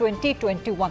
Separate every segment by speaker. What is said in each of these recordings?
Speaker 1: 2021।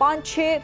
Speaker 1: 5, 6,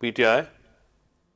Speaker 2: PTI,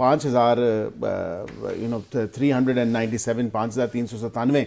Speaker 3: 5,397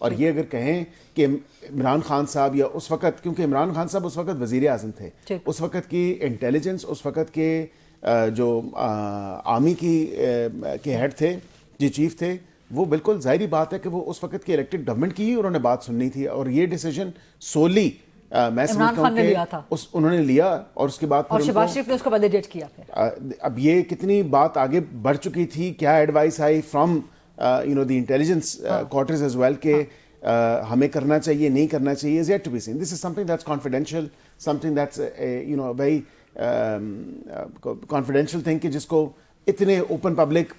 Speaker 3: اور یہ اگر کہیں کہ عمران خان صاحب یا اس وقت، کیونکہ عمران خان صاحب اس وقت وزیر اعظم تھے، اس وقت کی انٹیلیجنس، اس وقت کے جو آرمی کے ہیڈ تھے، جو چیف تھے، وہ بالکل ظاہری بات ہے کہ وہ اس وقت کی الیکٹڈ گورنمنٹ کی ہی انہوں نے بات سننی تھی، اور یہ ڈیسیجن سولی میں سمجھتا ہوں کہ انہوں نے لیا، اور اس کے بعد
Speaker 1: اور شہباز شریف نے اس کو ویلیڈیٹ کیا.
Speaker 3: اب یہ کتنی بات آگے بڑھ چکی تھی، کیا ایڈوائس آئی from the intelligence quarters as well کہ ہمیں کرنا چاہیے نہیں کرنا چاہیے، is yet to be seen. This is something that's confidential, something that's a very confidential thing کہ جس کو اتنے اوپن پبلک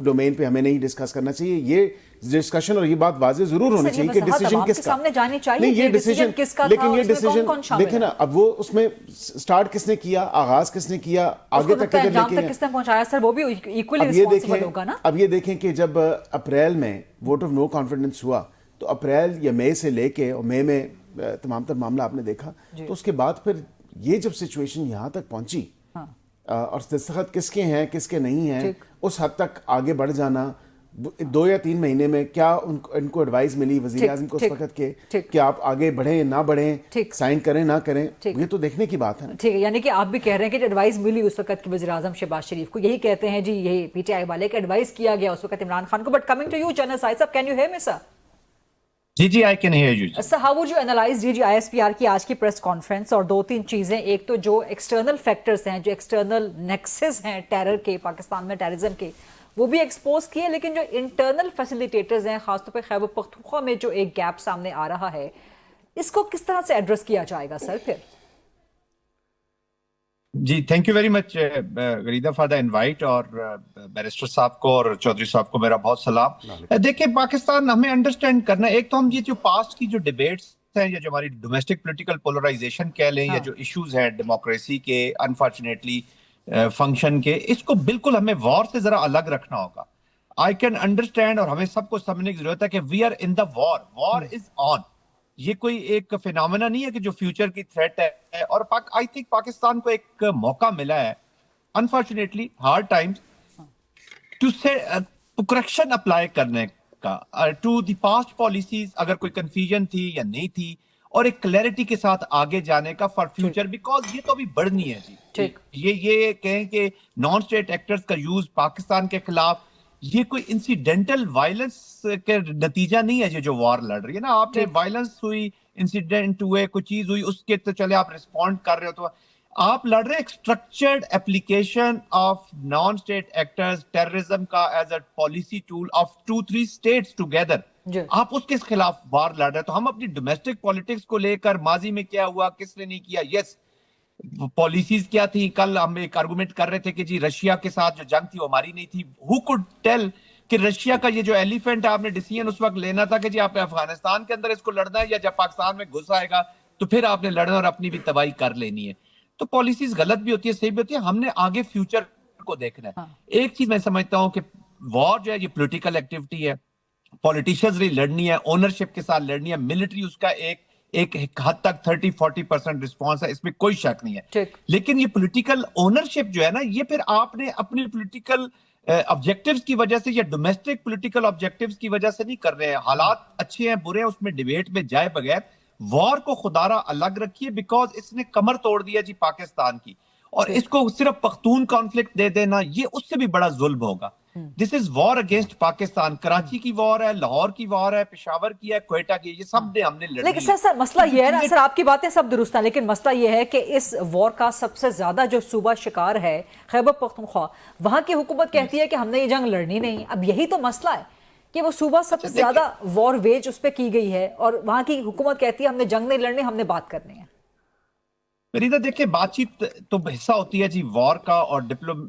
Speaker 3: ڈومین پہ ہمیں نہیں ڈسکس کرنا چاہیے. یہ ڈسکشن اور یہ بات واضح ضرور ہونی چاہیے کہ ڈیسیجن کس کا، نہیں یہ ڈیسیجن، لیکن یہ ڈیسیجن دیکھیں نا، اب وہ اس میں سٹارٹ کس نے کیا، آغاز کس نے کیا، آگے تک کدھر لے کے
Speaker 1: کس نے پہنچایا، سر وہ بھی ایکولی ریسپانسبل ہوگا نا.
Speaker 3: اب یہ دیکھیں کہ جب اپریل میں ووٹ آف نو کانفیڈنس ہوا تو اپریل یا مئی سے لے کے، اور مئی میں تمام تر معاملہ آپ نے دیکھا، تو اس کے بعد پھر یہ جب سچویشن یہاں تک پہنچی اور دستخط کس کے ہیں کس کے نہیں ہیں، اس حد تک آگے بڑھ جانا، 2 یا 3 مہینے میں کیا ان کو ایڈوائز ملی وزیر اعظم کو اس وقت کے کہ آپ آگے بڑھیں نہ بڑھیں، سائن کریں نہ کریں، یہ تو دیکھنے کی بات ہے.
Speaker 1: ٹھیک ہے، یعنی کہ آپ بھی کہہ رہے ہیں کہ ایڈوائز ملی اس وقت کی وزیر اعظم شہباز شریف کو، یہی کہتے ہیں جی یہی پی ٹی آئی والے کہ ایڈوائز کیا گیا اس وقت عمران خان کو. But coming to you general سائد صاحب، can you hear me sir?
Speaker 4: جی I can hear you.
Speaker 1: Sir how would you analyze D G I S P R کی آج کی پریس کانفرنس، اور 2-3 چیزیں، ایک تو جو ایکسٹرنل فیکٹرز ہیں، جو ایکسٹرنل نیکسز ہیں ٹیرر کے، پاکستان میں ٹیررزم کے، وہ بھی ایکسپوز کیے، لیکن جو انٹرنل فیسیلیٹیٹرز ہیں، خاص طور پہ خیبر پختونخوا میں جو ایک گیپ سامنے آ رہا ہے، اس کو کس طرح سے ایڈریس کیا جائے گا سر پھر؟
Speaker 4: جی thank you very much Gharida for the invite, اور بیرسٹر صاحب کو اور چودھری صاحب کو میرا بہت سلام. دیکھیں پاکستان ہمیں انڈرسٹینڈ کرنا ہے، ایک تو ہم یہ جو پاسٹ کی جو ڈیبیٹس ہیں یا جو ہماری ڈومیسٹک پولیٹیکل پولرائزیشن کہہ لیں یا جو ایشوز ہیں ڈیموکریسی کے انفارچونیٹلی فنکشن کے، اس کو بالکل ہمیں وار سے ذرا الگ رکھنا ہوگا. آئی کین انڈرسٹینڈ، اور ہمیں سب کو سمجھنے کی ضرورت ہے کہ وی آر ان دا وار، وار از آن. یہ کوئی ایک فینامنا نہیں ہے کہ جو فیوچر کی تھریٹ ہے، اور آئی تھنک پاکستان کو ایک موقع ملا ہے unfortunately hard times to correction apply کرنے کا ٹو دی پاسٹ پالیسیز، اگر کوئی کنفیوژن تھی یا نہیں تھی، اور ایک کلیئرٹی کے ساتھ آگے جانے کا فار فیوچر، بیکاز یہ تو ابھی بڑھنی ہے جی. یہ کہیں کہ نان اسٹیٹ ایکٹرز کا یوز پاکستان کے خلاف، یہ کوئی انسیڈنٹل وائلنس کے نتیجہ نہیں ہے جو وار لڑ رہی ہے نا. آپ نے وائلنس ہوئی، انسیڈنٹ ہوئے، کوئی چیز ہوئی، اس کے تو چلے آپ ریسپونڈ کر رہے ہو، تو آپ لڑ رہے ہیں ایک structured application of non state actors terrorism کا as a policy tool of 2-3 states together. آپ اس کے خلاف وار لڑ رہے ہیں. تو ہم اپنی ڈومیسٹک پالیٹکس کو لے کر ماضی میں کیا ہوا، کس نے نہیں کیا، یس پالیسیز کیا تھی. کل ہم ایک آرگومنٹ کر رہے تھے کہ جی رشیا کے ساتھ جو جنگ تھی وہ ہماری نہیں تھی. ہو کوڈ ٹیل کہ رشیا کا یہ جو ایلیفنٹ ہے، آپ نے ڈیسیژن اس وقت لینا تھا کہ جی آپ نے افغانستان کے اندر اس کو لڑنا ہے، یا جب پاکستان میں گھس آئے گا تو پھر آپ نے لڑنا اور اپنی بھی تباہی کر لینی ہے. تو پالیسیز غلط بھی ہوتی ہے، صحیح بھی ہوتی ہے. ہم نے آگے فیوچر کو دیکھنا ہے. ایک چیز میں سمجھتا ہوں کہ وار جو ہے یہ پولیٹیکل ایکٹیویٹی ہے، پولیٹیشینز نے لڑنی ہے، اونرشپ کے ساتھ لڑنی ہے. ملٹری اس کا ایک حد تک 30-40% رسپانس ہے، اس میں کوئی شک نہیں ہے. لیکن یہ پولیٹیکل اونرشپ جو ہے نا، یہ پھر آپ نے اپنی پولیٹیکل آبجیکٹیوز کی وجہ سے یا ڈومیسٹک پولیٹیکل آبجیکٹیوز کی وجہ سے نہیں کر رہے ہیں. حالات اچھے ہیں برے ہیں، اس میں ڈیبیٹ میں جائے بغیر وار کو خدارہ الگ رکھیے، بیکاز اس نے کمر توڑ دیا جی پاکستان کی. اور اس کو صرف پختون کانفلکٹ دے دینا، یہ اس سے بھی بڑا ظلم ہوگا. دس از وار اگینسٹ پاکستان. کراچی کی وار ہے، لاہور کی وار ہے، پشاور کی ہے، کوئٹہ کی ہے، یہ سب نے ہم نے لڑی.
Speaker 1: لیکن سر مسئلہ یہ ہے نا سر، آپ کی باتیں سب درست ہیں، لیکن مسئلہ یہ ہے کہ اس وار کا سب سے زیادہ جو صوبہ شکار ہے خیبر پختونخوا، وہاں کی حکومت کہتی ہے کہ ہم نے یہ جنگ لڑنی نہیں. اب یہی تو مسئلہ ہے کہ وہ صوبہ سب سے زیادہ وار ویج اس پہ کی گئی ہے، اور وہاں کی حکومت کہتی ہے ہم نے جنگ نہیں لڑنی، ہم نے بات کرنی ہے.
Speaker 4: فریدہ دیکھیں، بات چیت تو حصہ ہوتی ہے جی وار کا، اور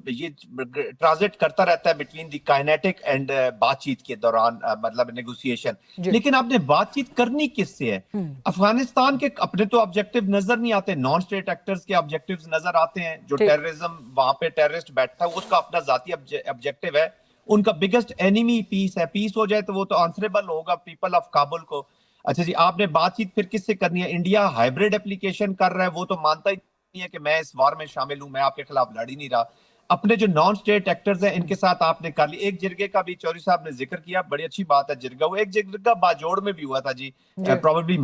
Speaker 4: یہ ٹرانزٹ کرتا رہتا ہے بٹوین دی کائنیٹک اینڈ بات چیت کے دوران، مطلب نیگوسیشن. لیکن آپ نے بات چیت کرنی کس سے ہے؟ افغانستان کے اپنے تو آبجیکٹیو نظر نہیں آتے، نان اسٹیٹ ایکٹرز کے آبجیکٹیوز نظر آتے ہیں. جو ٹیررزم وہاں پہ ٹیررسٹ بیٹھتا ہے، اس کا اپنا ذاتی آبجیکٹیو ہے. ان کا بگیسٹ اینیمی پیس ہے. پیس ہو جائے تو وہ تو آنسریبل ہوگا پیپل آف کابل کو. اچھا جی، آپ نے بات چیت پھر کس سے کرنی ہے؟ انڈیا ہائبریڈ اپلیکیشن کر رہا ہے، وہ تو مانتا ہی نہیں ہے کہ میں اس وار میں شامل ہوں، میں آپ کے خلاف لڑ ہی نہیں رہا. اپنے جو نان اسٹیٹ ایکٹرز ہیں ان کے ساتھ آپ نے کر لی. ایک جرگے کا بھی چودھری صاحب نے ذکر کیا, بڑی اچھی بات ہے جرگا. وہ ایک جرگا باجوڑ میں بھی ہوا تھا جی, پروبیبلی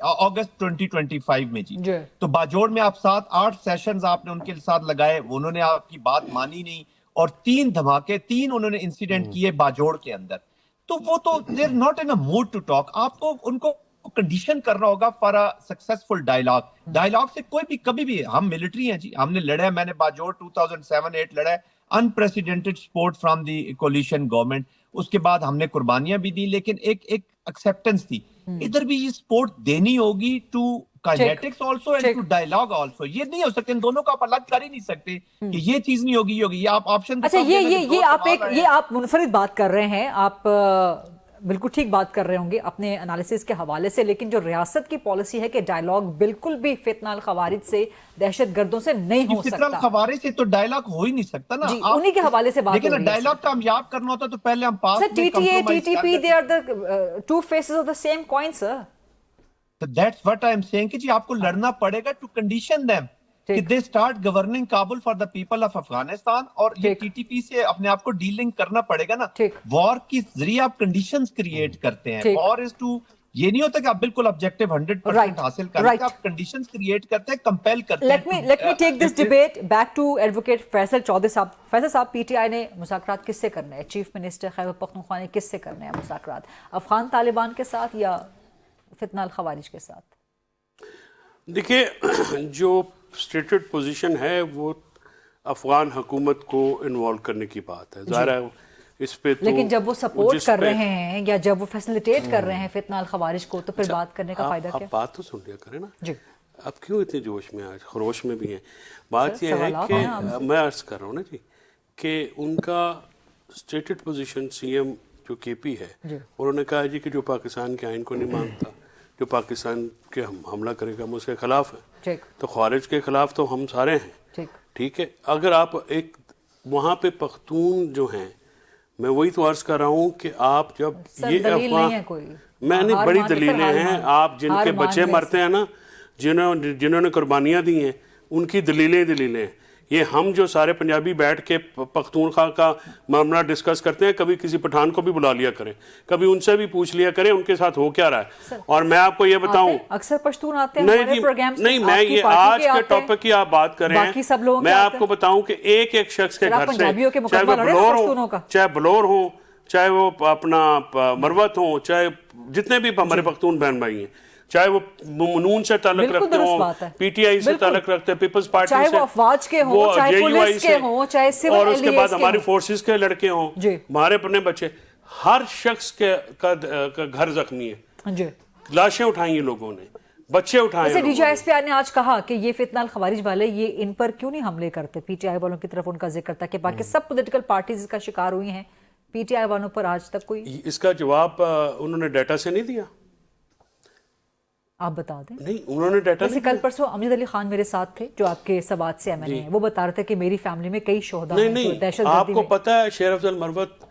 Speaker 4: اگست 2025 میں جی. تو باجوڑ میں آپ 7-8 سیشنز آپ نے ان کے ساتھ لگائے, انہوں نے آپ کی بات مانی نہیں, اور 3 دھماکے 3 انہوں نے انسیڈنٹ کیے باجوڑ کے اندر. تو وہ تو they are not in a mood to talk. آپ کو ان کو کنڈیشن کرنا ہوگا for a successful dialogue. Dialogue سے کوئی بھی کبھی بھی, ہم ملٹری ہیں جی, ہم نے لڑا ہے, میں نے باجوڑ 2007-8 لڑا ہے, unprecedented support from the coalition government. اس کے بعد ہم نے قربانیاں بھی دی, لیکن ایک ایکسیپٹنس تھی. ادھر بھی یہ سپورٹ دینی ہوگی to kinetics also and to dialogue also. یہ نہیں ہو سکتے, ان دونوں کو آپ الگ کر ہی نہیں سکتے کہ یہ چیز نہیں ہوگی, یہ ہوگی. یہ آپ آپشن.
Speaker 1: اچھا, یہ آپ منفرد بات کر رہے ہیں, آپ بالکل ٹھیک بات کر رہے ہوں گے اپنے انالیسس کے حوالے سے, لیکن جو ریاست کی پالیسی ہے کہ ڈائلاگ بالکل بھی فتنہ الخوارج سے, دہشت گردوں سے نہیں ہو سکتا.
Speaker 4: فتنہ الخوارج سے تو ڈائلاگ ہو ہی نہیں سکتا نا.
Speaker 1: جی, انہی کے حوالے سے بات ہو رہی ہے.
Speaker 4: لیکن ڈائلاگ کامیاب کرنا ہوتا تو پہلے ہم پاس
Speaker 1: میں کمپرومائز کرتے. T T P they are the two faces of the same coin, sir.
Speaker 4: That's what I am saying کہ جی آپ کو لڑنا پڑے گا to condition them کہ they start governing Kabul for the people of Afghanistan. اور یہ T T P سے اپنے آپ کو ڈیلنگ کرنا پڑے گا نا. وار کی ذریعے آپ کنڈیشنز کریٹ کرتے ہیں. وار از ٹو, یہ نہیں ہوتا کہ آپ بالکل آبجیکٹیو 100% حاصل کرتے ہیں, آپ کنڈیشنز کریٹ کرتے ہیں, کمپیل کرتے ہیں.
Speaker 1: Let me take this debate back to advocate Faisal Chaudhry Sahab. Faisal صاحب, پی ٹی آئی نے مذاکرات کس سے کرنا ہے؟ چیف منسٹر خیبر پختونخوا نے کس سے کرنا ہے مذاکرات؟ افغان طالبان کے ساتھ یا فتنہ الخوارج کے ساتھ؟
Speaker 2: دیکھیے, جو اسٹیٹڈ پوزیشن ہے وہ افغان حکومت کو انوالو کرنے کی بات ہے. ظاہر ہے اس پہ,
Speaker 1: لیکن جب وہ سپورٹ کر رہے ہیں یا جب وہ فیسلیٹیٹ کر رہے ہیں فتنہ الخوارج کو, تو پھر بات کرنے کا فائدہ کیا؟
Speaker 2: آپ بات تو سن لیا کریں نا.
Speaker 1: جی,
Speaker 2: اب کیوں اتنے جوش میں, آج خروش میں بھی ہیں. بات یہ ہے کہ میں عرض کر رہا ہوں نا جی, کہ ان کا اسٹیٹڈ پوزیشن سی ایم جو کے پی ہے, انہوں نے کہا جی کہ جو پاکستان کے آئین کو نہیں مانتا, جو پاکستان کے حملہ کرے گا ہم اس کے خلاف ہیں. تو خوارج کے خلاف تو ہم سارے ہیں. ٹھیک ہے, اگر آپ ایک وہاں پہ پختون جو ہیں, میں وہی تو عرض کر رہا ہوں کہ آپ جب یہ افغان, میں نے بڑی دلیلیں ہیں, آپ جن کے بچے مرتے ہیں نا, جنہوں نے قربانیاں دی ہیں, ان کی دلیلیں ہیں. یہ ہم جو سارے پنجابی بیٹھ کے پختونخوا کا معاملہ ڈسکس کرتے ہیں, کبھی کسی پٹھان کو بھی بلا لیا کریں, کبھی ان سے بھی پوچھ لیا کریں ان کے ساتھ ہو کیا رہا ہے. اور میں آپ کو یہ بتاؤں,
Speaker 1: اکثر پشتون آتے ہیں
Speaker 2: نہیں, میں یہ آج کے ٹاپک کی آپ بات کریں, میں آپ کو بتاؤں کہ ایک ایک شخص کے گھر سے, چاہے وہ بلور ہوں, چاہے وہ اپنا مروت ہوں, چاہے جتنے بھی ہمارے پختون بہن بھائی ہیں, چاہے وہ نون سے تعلق رکھتے ہوں, پی ٹی آئی سے تعلق رکھتے ہیں, پیپلز پارٹی سے,
Speaker 1: چاہے وہ افواج کے ہوں, چاہے پولیس کے ہوں, چاہے سول
Speaker 2: اور اس کے بعد ہماری فورسز کے لڑکے ہوں, ہمارے اپنے بچے, ہر شخص کا گھر زخمی ہے. لاشیں اٹھائیں یہ لوگوں نے, بچے اٹھائیں.
Speaker 1: جیسے D G I S P R نے آج کہا کہ یہ فتنہ الخوارج والے یہ ان پر کیوں نہیں حملے کرتے. پی ٹی آئی والوں کی طرف ان کا ذکر تھا کہ باقی سب پولیٹیکل پارٹیز کا شکار ہوئی ہیں, پی ٹی آئی والوں پر آج تک کوئی
Speaker 2: اس کا جواب انہوں نے ڈیٹا سے نہیں دیا.
Speaker 1: آپ بتا دیں.
Speaker 2: نہیں, انہوں نے ڈیٹا
Speaker 1: جیسے کل پرسوں امجد علی خان میرے ساتھ تھے جو آپ کے سوات سے ایم این اے ہیں, وہ بتا رہے تھے کہ میری فیملی میں کئی شہداء ہیں.
Speaker 2: نہیں, آپ کو پتا ہے شیر افضل مروت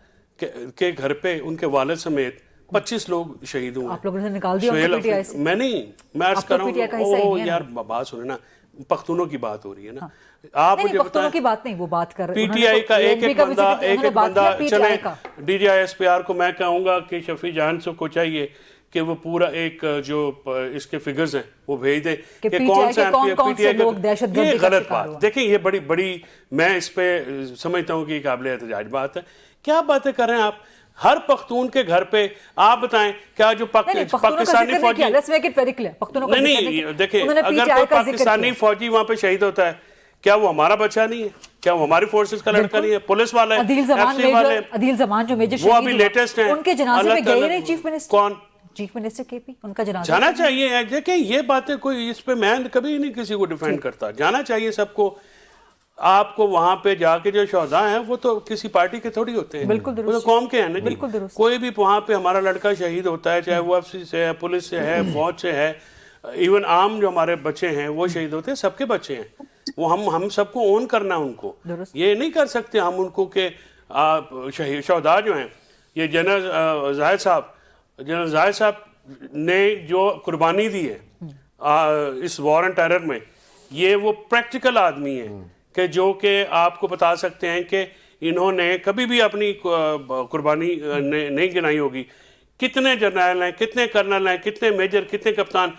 Speaker 2: کے گھر پہ ان کے والد سمیت 25 لوگ شہید ہوئے.
Speaker 1: آپ لوگوں نے نکال دیا پی ٹی آئی سے.
Speaker 2: میں نہیں, میں عرض کر رہا ہوں, یار بات سنیں نا, پختونوں کی بات ہو رہی ہے نا. آپ مجھے
Speaker 1: پختونوں کی بات نہیں, وہ بات کر رہے
Speaker 2: ہیں پی ٹی آئی کا ایک بندہ. چلیں, D G I S P R کو میں کہوں گا کہ شفیع جان سے کو چاہیے کہ وہ پورا ایک جو اس کے فگرز ہیں وہ بھیج دیں کہ کون سے لوگ دہشت گردی. یہ غلط بات, دیکھیں یہ بڑی میں اس پہ سمجھتا ہوں کہ یہ قابل احتجاج بات ہے. کیا باتیں کر رہے ہیں آپ؟ ہر پختون کے گھر پہ آپ بتائیں کیا جو پاکستانی فوجی, نہیں دیکھیں, اگر کوئی پاکستانی فوجی وہاں پہ شہید ہوتا ہے, کیا وہ ہمارا بچہ نہیں ہے؟ کیا وہ ہماری فورسز کا لڑکا نہیں ہے؟ پولیس والے,
Speaker 1: عدیل زمان جو میجر
Speaker 2: وہ ابھی لیٹسٹ ہیں,
Speaker 1: ان کے جنازے میں گئے نہیں چیف منسٹر.
Speaker 2: کون؟
Speaker 1: چیف منسٹر کے پی, ان کا جنازہ
Speaker 2: جانا چاہیے. دیکھیں یہ باتیں کوئی, اس پہ میں کبھی نہیں کسی کو ڈیفینڈ کرتا, جانا چاہیے سب کو. آپ کو وہاں پہ جا کے جو شہداء ہیں وہ تو کسی پارٹی کے تھوڑی ہوتے ہیں, وہ تو قوم کے ہیں نا جی. کوئی بھی وہاں پہ ہمارا لڑکا شہید ہوتا ہے, چاہے وہ ایف سی سے ہے, پولیس سے ہے, فوج سے ہے, ایون عام جو ہمارے بچے ہیں وہ شہید ہوتے ہیں, سب کے بچے ہیں. وہ ہم سب کو اون کرنا ہے ان کو. یہ نہیں کر سکتے ہم ان کو کہ شہداء جو ہیں, یہ جنرل زاہد صاحب نے جو قربانی دی ہے اس وار اینڈ ٹیرر میں, یہ وہ پریکٹیکل آدمی ہیں کہ جو کہ آپ کو بتا سکتے ہیں کہ انہوں نے کبھی بھی اپنی قربانی نہیں گنائی ہوگی. کتنے جرنیل ہیں, کتنے کرنل ہیں, کتنے میجر, کتنے کپتان,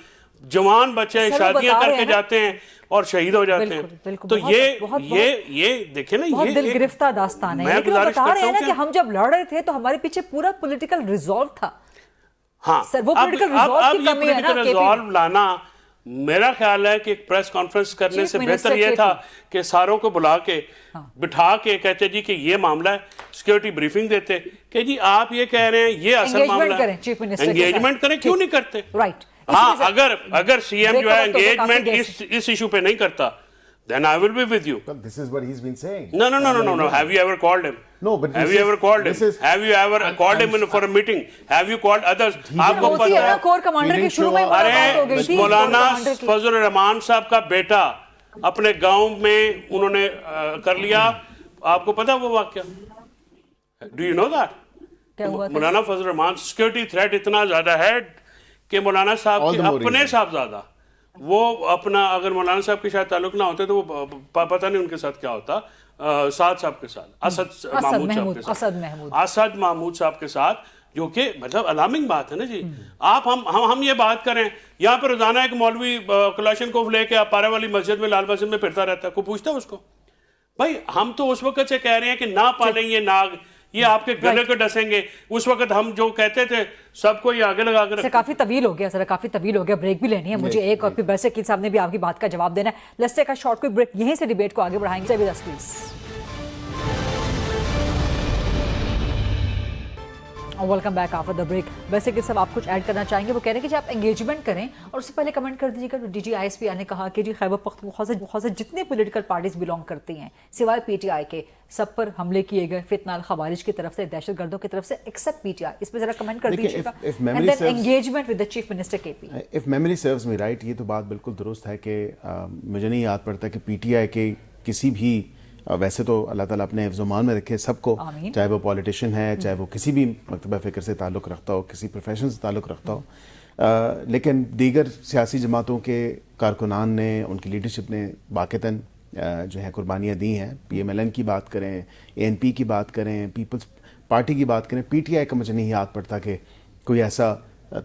Speaker 2: جوان بچے شادیاں کر کے جاتے ہیں اور شہید ہو جاتے ہیں. تو یہ دیکھیں نا,
Speaker 1: بہت دل گرفتہ داستان ہے. لیکن وہ بتا رہے ہیں نا کہ ہم جب لڑ رہے تھے تو ہمارے پیچھے پورا پولیٹیکل ریزولو تھا.
Speaker 2: ہاں, اب یہ پولیٹیکل ریزولو لانا, میرا خیال ہے کہ ایک پریس کانفرنس کرنے سے بہتر یہ تھا کہ ساروں کو بلا کے بٹھا کے کہتے جی کہ یہ معاملہ ہے, سیکیورٹی بریفنگ دیتے کہ جی آپ یہ کہہ رہے ہیں یہ اصل معاملہ ہے, انگیجمنٹ کریں, کیوں نہیں کرتے؟ ہاں, اگر سی ایم جو ہے انگیجمنٹ اس ایشو پہ نہیں کرتا, then I will be with you.
Speaker 3: This is what he's been saying.
Speaker 2: No. Have you ever called him?
Speaker 3: No, but
Speaker 2: have you ever called him? Have you ever called him for a meeting? Have you called others? آپ کو پتہ ہے
Speaker 1: corps commander کے شروع میں بات ہو گئی تھی.
Speaker 2: مولانا فضل الرحمان صاحب کا بیٹا اپنے گاؤں میں انہوں نے کر لیا. آپ کو پتہ وہ واقعہ؟ Do you know that? Maulana Fazal Rahman security threat اتنا زیادہ ہے کہ مولانا صاحب کے اپنے صاحبزادہ وہ اپنا, اگر مولانا صاحب کے شاید تعلق نہ ہوتے تو وہ پتہ نہیں ان کے ساتھ کیا ہوتا, سعد صاحب کے ساتھ, اسد محمود صاحب کے ساتھ, جو کہ مطلب الارمنگ بات ہے نا جی. آپ ہم یہ بات کریں, یہاں پہ روزانہ ایک مولوی کلاشنکوف لے کے پارے والی مسجد میں لال مسجد میں پھرتا رہتا ہے, کوئی پوچھتا ہے اس کو؟ بھائی ہم تو اس وقت سے کہہ رہے ہیں کہ نہ پالیں یہ ناگ, یہ آپ کے گلے کو ڈسیں گے. اس وقت ہم جو کہتے تھے سب کو یہ آگے لگا کے رکھتے.
Speaker 1: کافی طویل ہو گیا سر, کافی طویل ہو گیا, بریک بھی لینی ہے مجھے ایک, اور پھر برس وکیل صاحب نے بھی آپ کی بات کا جواب دینا ہے. Let's take a short quick break, یہیں سے ڈیبیٹ کو آگے بڑھائیں گے. Please welcome back after the break. ویسے کہ سب آپ کچھ ایڈ کرنا چاہیں گے؟ وہ کہہ رہے ہیں کہ جب آپ انگیجمنٹ کریں, اور اس سے پہلے کمنٹ کر دیجیے گا. D G I S P R نے کہا کہ جی خیبر پختونخوا سے جتنے پولیٹیکل پارٹیز بلانگ کرتی ہیں سوائے پی ٹی آئی کے, سب پر حملے کیے گئے فتنہ الخوارج کی طرف سے, دہشت گردوں کی طرف سے, ایکسپٹ پی ٹی آئی. اس پہ ذرا کمنٹ کر دیجیے گا. And then engagement with the chief minister K P.
Speaker 3: If memory serves me right, یہ تو بات بالکل درست ہے کہ مجھے نہیں یاد پڑتا کہ پی ٹی آئی کے کسی بھی, ویسے تو اللہ تعالیٰ اپنے حفظ و امان میں رکھے سب کو, چاہے وہ پولیٹیشین ہے, چاہے وہ کسی بھی مکتبہ فکر سے تعلق رکھتا ہو, کسی پروفیشن سے تعلق رکھتا ہو, لیکن دیگر سیاسی جماعتوں کے کارکنان نے, ان کی لیڈرشپ نے باقاعدہ جو ہے قربانیاں دی ہیں. پی ایم ایل این کی بات کریں, اے این پی کی بات کریں, پیپلز پارٹی کی بات کریں, پی ٹی آئی کا مجھے نہیں یاد پڑتا کہ کوئی ایسا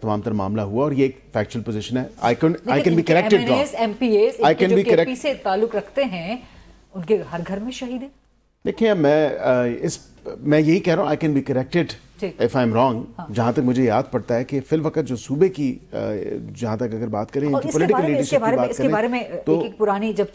Speaker 3: تمام تر معاملہ ہوا, اور یہ ایک فیکچول پوزیشن ہے. I can be corrected,
Speaker 1: M P As جو کے پی سے تعلق رکھتے ہیں ان کے ہر گھر میں شہید ہیں.
Speaker 3: دیکھیں میں یہی کہہ رہا ہوں, I can be corrected if I am wrong. جہاں تک مجھے یاد پڑتا ہے کہ فی الوقت جو صوبے کی, جہاں تک اگر بات کریں ان کی پولیٹیکل لیڈرشپ کی بات کریں تو,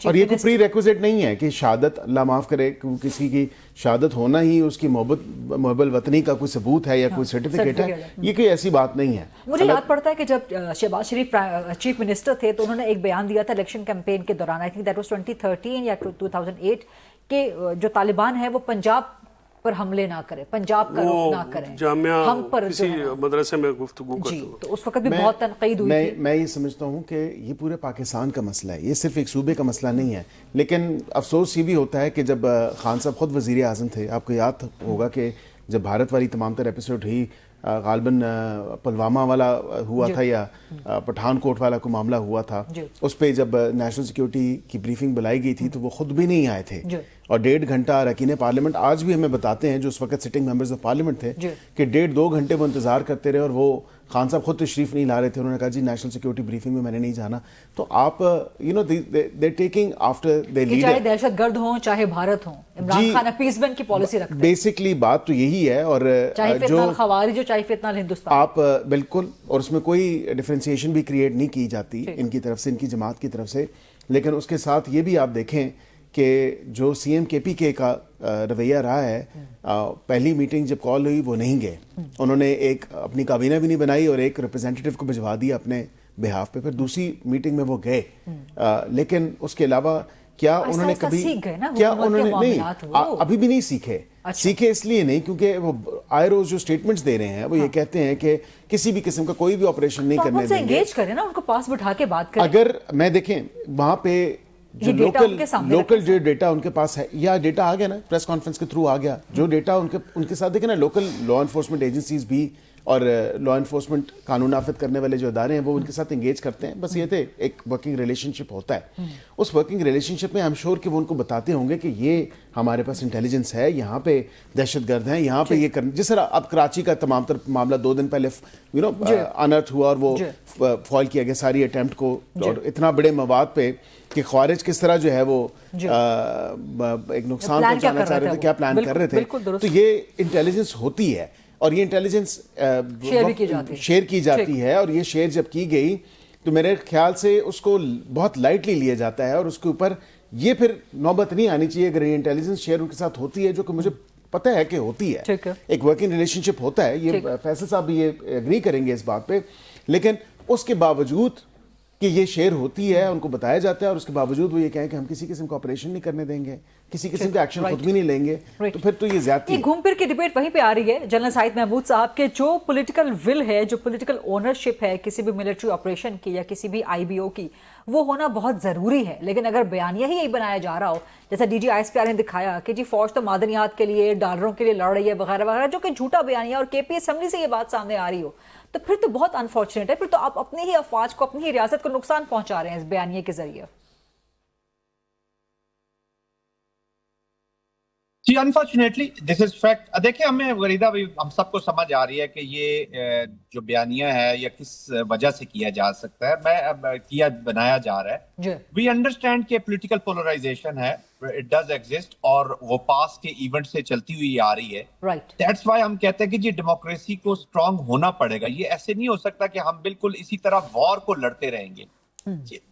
Speaker 3: اور یہ کوئی پری ریکوزٹ نہیں ہے کہ شہادت, اللہ معاف کرے, کسی کی شہادت ہونا ہی اس کی محب الوطنی کا کوئی ثبوت ہے یا کوئی سرٹیفکیٹ ہے, یہ کوئی ایسی بات نہیں ہے.
Speaker 1: مجھے یاد پڑتا ہے کہ جب شہباز شریف چیف منسٹر تھے تو انہوں نے ایک بیان دیا تھا الیکشن کیمپین کے دوران, آئی تھنک دیٹ واز 2013 یا 2008, کہ جو طالبان ہے وہ پنجاب پر حملے نہ کرے, پنجاب کا رخ نہ کریں, ہم پر
Speaker 2: کسی مدرسے میں گفتگو کرتے
Speaker 1: ہیں. تو اس وقت بھی بہت تنقید ہوئی تھی.
Speaker 3: میں یہ سمجھتا ہوں کہ یہ پورے پاکستان کا مسئلہ ہے, یہ صرف ایک صوبے کا مسئلہ نہیں ہے. لیکن افسوس یہ بھی ہوتا ہے کہ جب خان صاحب خود وزیر اعظم تھے, آپ کو یاد ہوگا کہ جب بھارت والی تمام تر ایپیسوڈ ہوئی, غالباً پلوامہ والا ہوا تھا یا پٹھان کوٹ والا کوئی معاملہ ہوا تھا, اس پہ جب نیشنل سیکیورٹی کی بریفنگ بلائی گئی تھی تو وہ خود بھی نہیں آئے تھے, اور 1.5 گھنٹہ اراکین پارلیمنٹ آج بھی ہمیں بتاتے ہیں جو اس وقت سٹنگ ممبرز آف پارلیمنٹ تھے کہ 1.5-2 گھنٹے وہ انتظار کرتے رہے, اور وہ خان صاحب خود تشریف نہیں لا رہے تھے. انہوں نے کہا جی نیشنل سیکیورٹی بریفنگ میں میں نے نہیں جانا. تو آپ you know they taking after the leader,
Speaker 1: چاہے دہشت گرد ہوں چاہے بھارت ہوں, عمران خان اپیسمنٹ کی پالیسی رکھتے ہیں.
Speaker 3: بیسکلی بات تو یہی ہے, اور
Speaker 1: چاہے فتنہ الخوارج ہو چاہے فتنہ الہندوستان,
Speaker 3: آپ بالکل, اور اس میں کوئی ڈفرینسیشن بھی کریٹ نہیں کی جاتی ان کی طرف سے, ان کی جماعت کی طرف سے. لیکن اس کے ساتھ یہ بھی آپ دیکھیں کہ جو سی ایم کے پی کے کا رویہ رہا ہے, پہلی میٹنگ جب کال ہوئی وہ نہیں گئے, انہوں نے ایک اپنی کابینہ بھی نہیں بنائی اور ایک ریپرزینٹیٹیو کو بھجوا دیا اپنے بہاف پہ. پھر دوسری میٹنگ میں وہ گئے, لیکن اس کے علاوہ کیا انہوں نے کبھی, کیا انہوں نے نہیں, ابھی بھی نہیں سیکھے. سیکھے اس لیے نہیں کیونکہ وہ آئے روز جو سٹیٹمنٹس دے رہے ہیں وہ یہ کہتے ہیں کہ کسی بھی قسم کا کوئی بھی آپریشن نہیں کرنے دیں گے.
Speaker 1: انگیج کریں نا, ان کو پاس بٹھا کے بات کریں.
Speaker 3: اگر میں دیکھیں وہاں پہ جو لوکل جو ڈیٹا ان کے پاس ہے, یا ڈیٹا آ گیا نا پریس کانفرنس کے تھرو آ گیا, جو ڈیٹا ان کے ساتھ دیکھیں نا, لوکل لا انفورسمنٹ ایجنسیز بھی اور لا انفورسمنٹ قانون نافذ کرنے والے جو ادارے ہیں وہ ان کے ساتھ انگیج کرتے ہیں. بس یہ تھے ایک ورکنگ ریلیشن شپ ہوتا ہے. اس ورکنگ ریلیشن شپ میں آئی ایم شیور کہ وہ ان کو بتاتے ہوں گے کہ یہ ہمارے پاس انٹیلیجنس ہے, یہاں پہ دہشت گرد ہیں, یہاں پہ یہ جس طرح اب کراچی کا تمام تر معاملہ 2 دن پہلے انرتھ ہوا اور وہ فوائل کیا گیا ساری اٹیمپٹ کو, اور اتنا بڑے مواد پہ کہ خوارج کس طرح جو ہے وہ ایک نقصان پہنچانا چاہ رہے تھے, کیا پلان کر رہے تھے. تو یہ انٹیلیجنس ہوتی ہے اور یہ انٹیلیجنس شیئر کی جاتی ہے, اور یہ شیئر جب کی گئی تو میرے خیال سے اس کو بہت لائٹلی لیا جاتا ہے, اور اس کے اوپر یہ پھر نوبت نہیں آنی چاہیے اگر یہ انٹیلیجنس شیئر ان کے ساتھ ہوتی ہے, جو کہ مجھے پتہ ہے کہ ہوتی ہے, ایک ورکنگ ریلیشن شپ ہوتا ہے. یہ فیصل صاحب بھی یہ اگری کریں گے اس بات پہ, لیکن اس کے باوجود کہ یہ شیئر ہوتی ہے ان کو بتایا جاتا ہے, اور اس کے باوجود وہ یہ کہیں کہ ہم کسی قسم کا آپریشن نہیں کرنے دیں گے, کسی قسم کا ایکشن خود بھی نہیں لیں گے, تو پھر تو یہ زیادتی ہے.
Speaker 1: گھوم پھر کی ڈیبیٹ وہیں پہ آ رہی ہے جنرل سعید محمود صاحب کے جو پولیٹیکل ول ہے, جو پولیٹیکل اونرشپ ہے کسی بھی ملٹری آپریشن کی یا کسی بھی IBO کی, وہ ہونا بہت ضروری ہے. لیکن اگر بیانیہ ہی یہی بنایا جا رہا ہو, جیسا DG ISPR نے دکھایا کہ جی فوج تو معدنیات کے لیے ڈالروں کے لیے لڑ رہی ہے وغیرہ وغیرہ, جو کہ جھوٹا بیانیہ, اور KP اسمبلی سے یہ بات سامنے آ رہی ہو, تو پھر تو بہت انفارچونیٹ ہے. پھر تو آپ اپنی ہی افواج کو, اپنی ہی ریاست کو نقصان پہنچا رہے ہیں اس بیانیے کے ذریعے.
Speaker 4: جی انفارچونیٹلی دس از فیکٹ. دیکھیں ہمیں غریدہ بھی ہم سب کو سمجھ آ رہی ہے کہ یہ جو بیانیہ ہے یہ کس وجہ سے کیا جا سکتا ہے, بنایا جا رہا ہے. وی انڈرسٹینڈ کہ پولیٹیکل پولرائزیشن ہے, اٹ ڈز ایگزسٹ, اور وہ پاس کے ایونٹ سے چلتی ہوئی آ رہی ہے. دیٹس وائی ہم کہتے ہیں کہ جی ڈیموکریسی کو اسٹرانگ ہونا پڑے گا. یہ ایسے نہیں ہو سکتا کہ ہم بالکل اسی طرح وار کو لڑتے رہیں گے.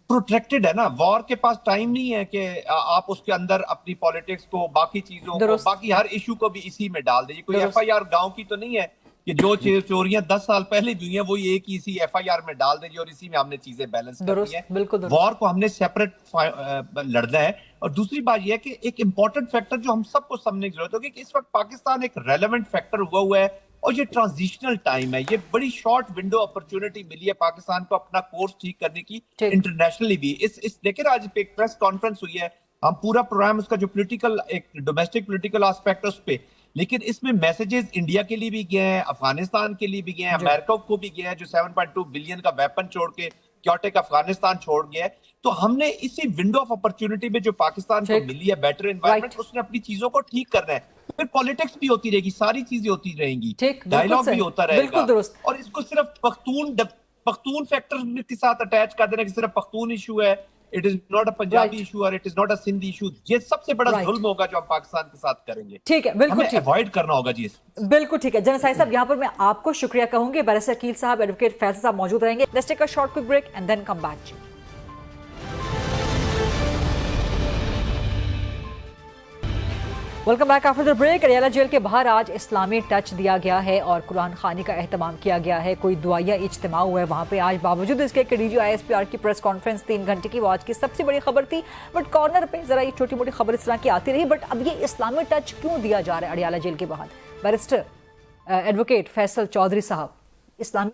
Speaker 4: پروٹیکٹڈ ہے نا, وار کے پاس ٹائم نہیں ہے کہ آپ اس کے اندر اپنی پالیٹکس کو, باقی چیزوں کو, باقی ہر ایشو کو بھی اسی میں ڈال دیجیے. کوئی FIR گاؤں کی تو نہیں ہے کہ جو چوریاں 10 سال پہلے ہوئی ہیں وہی ایک ہی اسی FIR میں ڈال دیجیے اور اسی میں ہم نے چیزیں بیلنس کرنی ہیں. وار کو ہم نے سیپریٹ لڑنا ہے. اور دوسری بات یہ ہے کہ ایک امپورٹنٹ فیکٹر جو ہم سب کو سمجھنے کی ضرورت ہوگی کہ اس وقت پاکستان ایک ریلیونٹ فیکٹر ہوا ہے, اور یہ ٹرانزیشنل ٹائم ہے. یہ بڑی شارٹ ونڈو اپرچونٹی ملی ہے پاکستان کو اپنا کورس ٹھیک کرنے کی انٹرنیشنلی بھی. دیکھیں آج ایک پریس کانفرنس ہوئی ہے, ہم پورا پروگرام اس کا جو پولیٹیکل ایک ڈومیسٹک پولیٹیکل آسپیکٹ اس پہ, لیکن اس میں میسیجز انڈیا کے لیے بھی گئے ہیں, افغانستان کے لیے بھی گئے ہیں, امریکہ کو بھی گئے ہیں جو 7.2 بلین کا ویپن چھوڑ کے کیوٹک افغانستان چھوڑ گیا ہے. تو ہم نے اسی ونڈو آف اپرچونٹی میں جو پاکستان کو ملی ہے بیٹر انوائرمنٹ, اس نے اپنی چیزوں کو ٹھیک کرنا ہے. پھر پالیٹکس بھی ہوتی رہے گی, ساری چیزیں ہوتی رہیں گی, ڈائیلاگ بھی ہوتا رہے گا, اور اس کو صرف پختون فیکٹر کے ساتھ اٹیچ کر دینا کہ صرف پختون ایشو ہے, it is not a Punjabi issue اور it is not a Sindhi issue. یہ سب سے بڑا ظلم ہوگا جو ہم پاکستان کے ساتھ کریں گے.
Speaker 1: ٹھیک ہے, بالکل ٹھیک,
Speaker 4: اوائڈ کرنا ہوگا. جی
Speaker 1: بالکل ٹھیک ہے. جنرل سعید صاحب یہاں پر میں آپ کو شکریہ کہوں گی, بیرسٹر عقیل صاحب, ایڈوکیٹ فیصل صاحب موجود رہیں گے. Let's take a short quick break and then come back. Welcome back after the break. Adiala jail کے باہر آج اسلامی ٹچ دیا گیا ہے اور قرآن خوانی کا اہتمام کیا گیا ہے. کوئی دعائیہ اجتماع ہوا ہے وہاں پہ آج, باوجود اس کے کہ DG ISPR کی پریس کانفرنس 3 گھنٹے کی, وہ آج کی سب سے بڑی خبر تھی. بٹ کارنر پہ ذرا یہ چھوٹی موٹی خبر اس طرح کی آتی رہی. بٹ اب یہ اسلامی ٹچ کیوں دیا جا رہا ہے اڈیالہ جیل کے باہر؟ بیرسٹر ایڈوکیٹ فیصل چودھری صاحب,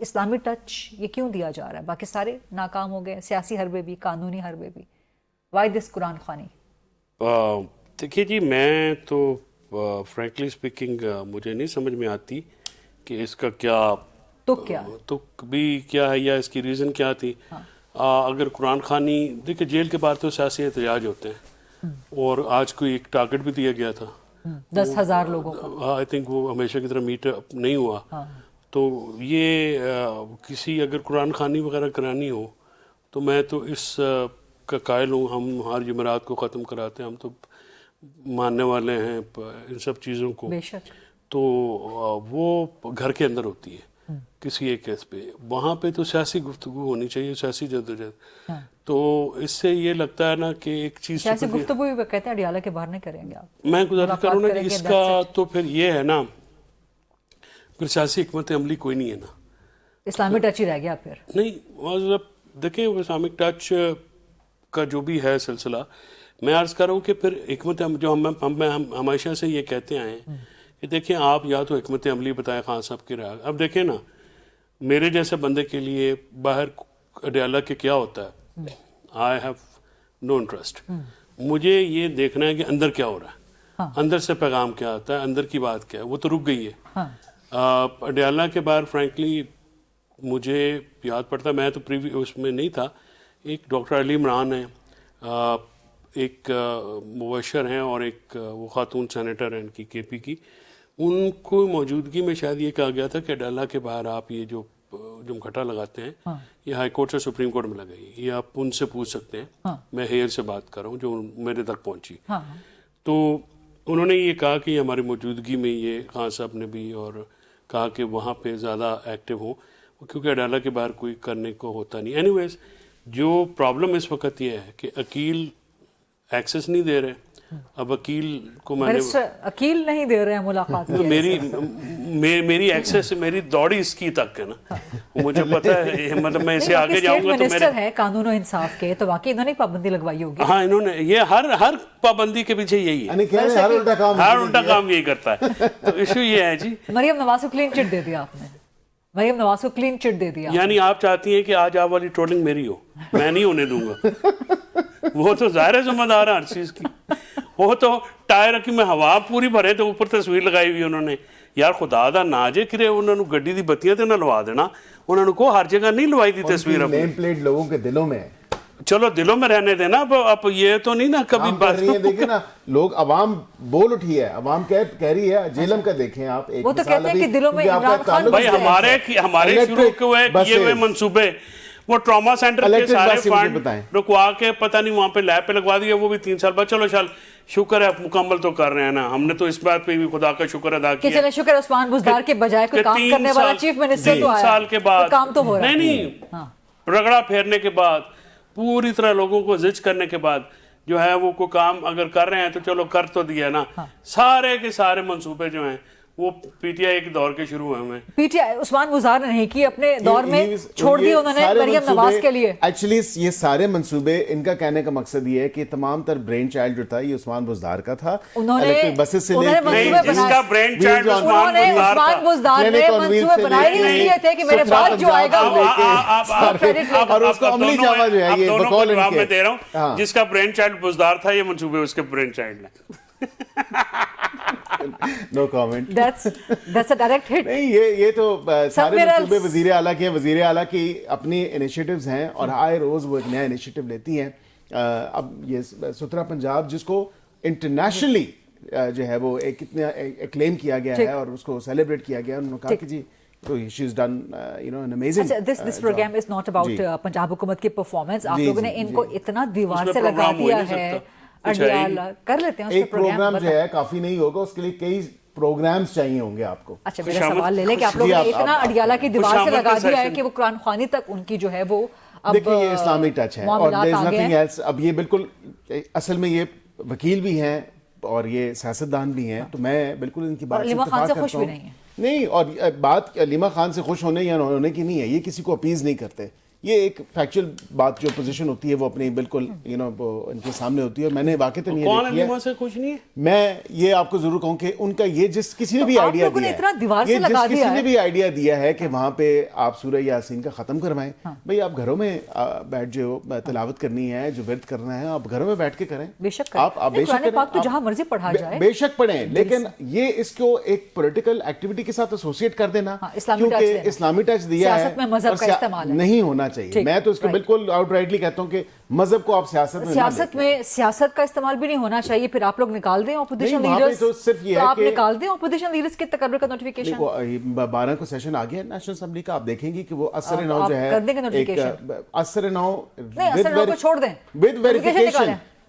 Speaker 1: اسلامی ٹچ یہ کیوں دیا جا رہا ہے؟ باقی سارے ناکام ہو گئے, سیاسی حربے بھی, قانونی حربے بھی. وائی دس قرآن خوانی؟
Speaker 2: دیکھیے جی, میں تو فرینکلی اسپیکنگ مجھے نہیں سمجھ میں آتی کہ اس کا کیا تک بھی کیا ہے یا اس کی ریزن کیا تھی. اگر قرآن خوانی, دیکھیں جیل کے باہر تو سیاسی احتجاج ہوتے ہیں, اور آج کوئی ایک ٹارگٹ بھی دیا گیا تھا
Speaker 1: 10,000 لوگوں کا.
Speaker 2: آئی تھنک وہ ہمیشہ کی طرح میٹ اپ نہیں ہوا. تو یہ کسی اگر قرآن خوانی وغیرہ کرانی ہو تو میں تو اس کا قائل ہوں. ہم ہر جمعرات کو ختم کراتے ہیں, ہم تو ماننے والے ہیں ان سب چیزوں کو. تو وہ گھر کے اندر ہوتی ہے کسی ایک کیس پہ, وہاں پہ تو سیاسی گفتگو ہونی چاہیے, سیاسی جدوجہد. تو اس سے یہ لگتا ہے نا کہ ایک چیز
Speaker 1: سیاسی گفتگو بھی کہتے ہیں اڈیالہ کے باہر نہیں کریں گے آپ.
Speaker 2: میں گزارش کروں نا کہ اس کا تو پھر یہ ہے نا, پھر سیاسی حکمت عملی کوئی نہیں ہے نا,
Speaker 1: اسلامی ٹچ ہی رہ گیا پھر.
Speaker 2: نہیں دیکھیں اسلامک ٹچ کا جو بھی ہے سلسلہ, میں عرض کر رہا ہوں کہ پھر حکمت جو ہم ہمیشہ سے یہ کہتے آئے ہیں کہ دیکھیں آپ یا تو حکمت عملی بتائیں خان صاحب کی رہا. اب دیکھیں نا, میرے جیسے بندے کے لیے باہر اڈیالہ کے کیا ہوتا ہے, آئی ہیو نو انٹرسٹ. مجھے یہ دیکھنا ہے کہ اندر کیا ہو رہا ہے, اندر سے پیغام کیا آتا ہے, اندر کی بات کیا ہے. وہ تو رک گئی ہے, اڈیالہ کے بعد فرینکلی مجھے یاد پڑتا، میں تو اس میں نہیں تھا، ایک ڈاکٹر علی عمران ہیں، ایک مبشر ہیں، اور ایک وہ خاتون سینیٹر ہیں ان کی کے پی کی، ان کو موجودگی میں شاید یہ کہا گیا تھا کہ اڈیالہ کے باہر آپ یہ جو گھٹا لگاتے ہیں یہ ہائی کورٹ سے سپریم کورٹ میں لگائی، یہ آپ ان سے پوچھ سکتے ہیں، میں ہیئر سے بات کر رہا ہوں جو میرے تک پہنچی. تو انہوں نے یہ کہا کہ ہماری موجودگی میں یہ خان صاحب نے بھی اور کہا کہ وہاں پہ زیادہ ایکٹیو ہوں، کیونکہ اڈیالہ کے باہر کوئی کرنے کو ہوتا نہیں. اینی ویز جو پرابلم اس وقت یہ ہے کہ وکیل ایکسیس نہیں دے رہے. اب وکیل کو میں نے
Speaker 1: وکیل نہیں دے رہے ہیں ملاقات،
Speaker 2: میری ایکسیس میری دوڑی اس کی تک ہے نا، مجھے پتا ہے مطلب میں اسے آگے جاؤں گا تو
Speaker 1: منسٹر ہے قانون و انصاف کے، تو واقعی انہوں نے پابندی لگوائی ہوگی.
Speaker 2: ہاں انہوں نے یہ ہر پابندی کے پیچھے یہی ہے، ہر الٹا کام یہی کرتا ہے. تو ایشو یہ ہے جی،
Speaker 1: مریم نواز کو کلین چٹ دے دیا آپ نے، مریم نواز کو کلین چٹ دے دیا.
Speaker 2: یعنی آپ چاہتی ہیں کہ آج آپ والی ٹرولنگ میری ہو، میں نہیں ہونے دوں گا. وہ تو ظاہر ہے ذمہ دار ہے ہر چیز کی. وہ تو ٹائر کی میں ہوا پوری بھرے تو اوپر تصویر لگائی ہوئی انہوں نے. یار خدا دا نا جے کرے انہوں نے گڈی دی بتیاں تے نہ لوا دینا، انہوں نے کو ہر جگہ نہیں لوائی دی تصویر. اب
Speaker 3: نیم پلیٹ لوگوں کے دلوں میں ہے،
Speaker 2: چلو دلوں میں رہنے دینا. اب یہ تو نہیں نا کبھی
Speaker 3: بات دیکھیں نا، لوگ عوام بول اٹھی ہے، عوام کہہ رہی ہے. جیلم کا دیکھیں آپ،
Speaker 1: وہ تو کہتے ہیں کہ دلوں میں عمران خان
Speaker 2: بھائی ہمارے شروع کیے ہوئے منصوبے، وہ ٹراما سینٹر کے سارے فنڈ رکوا کے پتہ نہیں وہاں پہ لیب پہ لگوا دیا، وہ بھی 3 سال بعد. چلو شکر ہے مکمل تو کر رہے ہیں نا، ہم نے تو اس بات پہ بھی خدا کا شکر ادا کیا
Speaker 1: کہ چلے شکر عثمان بزدار کے بجائے کوئی کام کرنے والا چیف منسٹر تو آیا
Speaker 2: 3 سال کے بعد
Speaker 1: کام تو ہو رہا ہے.
Speaker 2: نہیں رگڑا پھیرنے کے بعد، پوری طرح لوگوں کو زج کرنے کے بعد جو ہے وہ کوئی کام اگر کر رہے ہیں تو چلو کر تو دیا نا. سارے کے سارے منصوبے جو ہیں وہ پی ٹی آئی کے دور کے شروع ہوئے ہیں.
Speaker 1: پی ٹی آئی عثمان گزار نے نہیں کی اپنے دور میں، چھوڑ دی انہوں نے مریم نواز کے لیے.
Speaker 3: ایکچولی یہ سارے منصوبے، ان کا کہنے کا مقصد یہ ہے کہ تمام تر برین چائلڈ جو تھا یہ عثمان بزدار کا تھا.
Speaker 1: انہوں نے
Speaker 3: بسز سے
Speaker 2: جس کا برین چائلڈ
Speaker 1: عثمان بزدار نے منصوبے بنائے ہی اس لیے تھے کہ میرے بعد جو آئے گا
Speaker 3: اور اس کو عملی جامہ جو ہے یہ بقول ان کے
Speaker 2: میں دے رہا ہوں، جس کا برین چائلڈ بزدار تھا یہ منصوبے اس کے برین چائلڈ ہیں.
Speaker 3: نو comment.
Speaker 1: That's a direct hit.
Speaker 3: نہیں یہ تو سارے منصوبے وزیر اعلیٰ کے، وزیر اعلیٰ کی اپنی انیشیٹوز ہیں اور آئے روز وہ ایک نیا انیشیٹو لیتی ہیں. اب یہ سترہ پنجاب جس کو انٹرنیشنلی جو ہے وہ ایک اتنا ایکلیم کیا گیا ہے اور اس کو سیلیبریٹ کیا گیا، انہوں نے کہا کہ جی تو she has done an amazing
Speaker 1: this program is not about Punjab حکومت کی پرفارمنس. آپ لوگوں نے ان کو اتنا دیوار سے لگا دیا ہے. کر لیتے ہیں
Speaker 3: ایک پروگرام جو ہے کافی نہیں ہوگا، اس کے لیے کئی پروگرامز چاہیے ہوں گے آپ کو.
Speaker 1: اچھا میرا سوال لے لیں کہ آپ لوگوں نے اتنا اڈیالہ کی دیوار سے لگا دیا ہے کہ وہ قرآن خوانی تک ان کی جو ہے وہ
Speaker 3: دیکھیں یہ اسلامی ٹچ ہے اور there is nothing else. اب یہ بالکل اصل میں یہ وکیل بھی ہیں اور یہ سیاستدان بھی ہیں، تو میں بالکل ان کی بات سے اتفاق کرتا ہوں. نہیں، اور بات علیمہ خان سے خوش ہونے یا نہ ہونے کی نہیں ہے، یہ کسی کو اپیز نہیں کرتے. یہ ایک فیکچوئل بات جو پوزیشن ہوتی ہے وہ اپنی بالکل ان کے سامنے ہوتی ہے. اور میں نے واقعی تو
Speaker 2: نہیں سے خوش نہیں ہے.
Speaker 3: میں یہ آپ کو ضرور کہوں کہ ان کا یہ جس کسی نے بھی آئیڈیا دیا ہے کہ وہاں پہ آپ سورہ یاسین کا ختم کروائیں، بھئی آپ گھروں میں بیٹھ جو تلاوت کرنی ہے، جو ورد کرنا ہے آپ گھروں میں بیٹھ کے کریں. آپ بے شک کریں، بے شک پڑھیں، لیکن یہ اس کو ایک پولیٹیکل ایکٹیویٹی کے ساتھ ایسوسیٹ کر دینا کیونکہ اسلامی ٹچ دیا ہے نہیں ہونا چاہیے. میں تو اس کو بالکل آؤٹ رائٹلی کہتا ہوں کہ مذہب کو آپ سیاست میں
Speaker 1: سیاست کا استعمال بھی نہیں ہونا چاہیے. پھر آپ لوگ نکال دیں اپوزیشن لیڈرز،
Speaker 3: تو صرف یہ ہے
Speaker 1: آپ نکال دیں اپوزیشن لیڈرز کے تقرر کا نوٹیفیکیشن.
Speaker 3: 12 کو سیشن آ گیا نیشنل اسمبلی کا، آپ دیکھیں گے کہ وہ اثر نو جو ہے اثر نو
Speaker 1: کو چھوڑ دیں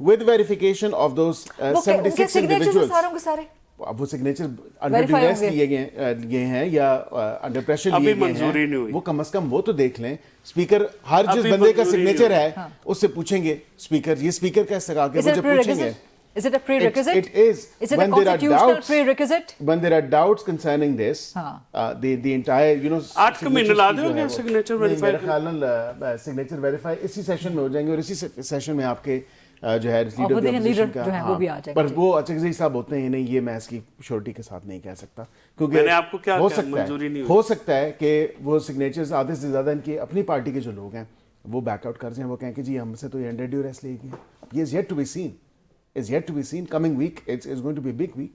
Speaker 3: with verification of those 76 individuals. اب وہ سگنیچر انڈر ڈیوریس لیے گئے ہیں یا انڈر پریشر لیے گئے ہیں، وہ کم از کم وہ تو دیکھ لیں. اسپیکر ہر جس بندے کا سگنیچر ہے اس سے پوچھیں گے اسپیکر یہ اسپیکر کیسے آ کے مجھے پوچھیں گے.
Speaker 1: Is it a prerequisite?
Speaker 3: It is.
Speaker 1: Is it a constitutional prerequisite?
Speaker 3: When there are doubts concerning this, the entire,
Speaker 2: 8 مہینے لا دیں گے سگنیچر ویریفائی.
Speaker 3: میرے خیال میں سگنیچر ویریفائی اسی سیشن میں ہو جائیں گے اور اسی سیشن میں آپ کے جو ہے لیڈر کا پر وہ اچھا صاحب ہوتے ہیں. نہیں یہ میں اس کی شورٹی کے ساتھ نہیں کہہ سکتا کیونکہ ہو سکتا ہے کہ وہ سگنیچرز آدھے سے زیادہ ان کی اپنی پارٹی کے جو لوگ ہیں وہ بیک آؤٹ کر جائیں، وہ کہیں کہ جی ہم سے تو یہ انڈر ڈیوریس لے گی. یہ is yet to be seen. Is yet to be seen. Coming week, it's going to be a big week.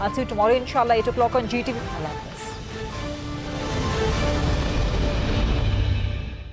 Speaker 1: I'll see you tomorrow inshallah 8 o'clock on GTV.